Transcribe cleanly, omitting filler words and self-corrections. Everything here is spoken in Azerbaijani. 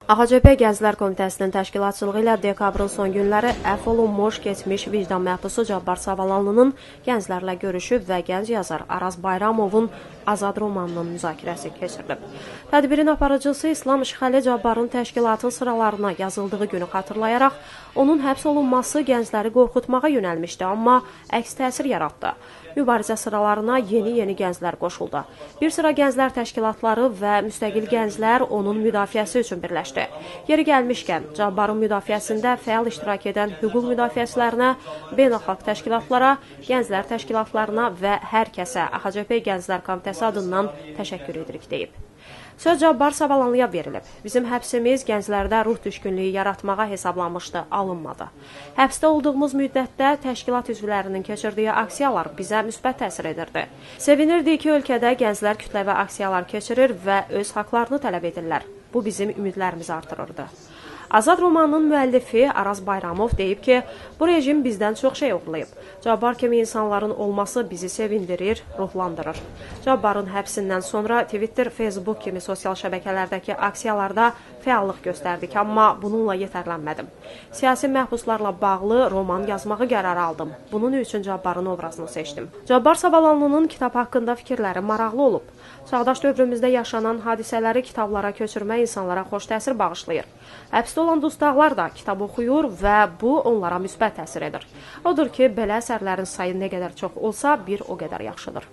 AXCP Gənclər Komitəsinin təşkilatçılığı ilə dekabrın son günləri əfv olunmuş keçmiş vicdan məhbusu Cabbar Savalanlının gənclərlə görüşü və gənc yazar Araz Bayramovun Azad romanının müzakirəsi keçirilib. Tədbirin aparıcısı İslam İşğali Cabbarın təşkilatın sıralarına yazıldığı günü xatırlayaraq, onun həbs olunması gəncləri qorxutmağa yönəlmişdi, amma əks təsir yaratdı. Mübarizə sıralarına yeni gənclər qoşuldu. Bir sıra gənclər təşkilatları və müstəqil gənclər onun müdafiəsi üçün birləşdi. Yeri gəlmişkən, Cabbarın müdafiəsində fəal iştirak edən hüquq müdafiəçilərinə, beynəlxalq təşkilatlara, gənclər təşkilatlarına və hər kəsə AXCP Gənclər Komitəsi adından təşəkkür edirik, deyib. Söz Cabbar Savalanlıya verilib. Bizim həbsimiz gənclərdə ruh düşkünlüyü yaratmağa hesablanmışdı, alınmadı. Həbsdə olduğumuz müddətdə təşkilat üzvlərinin keçirdiyi aksiyalar bizə müsbət təsir edirdi. Sevinirdik ki, ölkədə gənclər kütləvi aksiyalar keçirir və öz haqlarını tələb edirlər. Bu bizim ümidlərimizi artırırdı. Azad romanının müəllifi Araz Bayramov deyib ki, bu rejim bizdən çox şey oğurlayıb. Cabbar kimi insanların olması bizi sevindirir, ruhlandırır. Cabbarın həbsindən sonra Twitter, Facebook kimi sosial şəbəkələrdəki aksiyalarda fəallıq göstərdik, amma bununla yetərlənmədim. Siyasi məhbuslarla bağlı roman yazmağı qərarı aldım. Bunun üçün Cabbarın obrazını seçdim. Cabbar Savalanlının kitab haqqında fikirləri maraqlı olub. Çağdaş dövrümüzdə yaşanan hadisələri kitablara köçürmək insanlara xoş təsir bağışlayır. Həbsdə olan dustaqlar da kitab oxuyur və bu onlara müsbət təsir edir. Odur ki, belə əsərlərin sayı nə qədər çox olsa, bir o qədər yaxşıdır.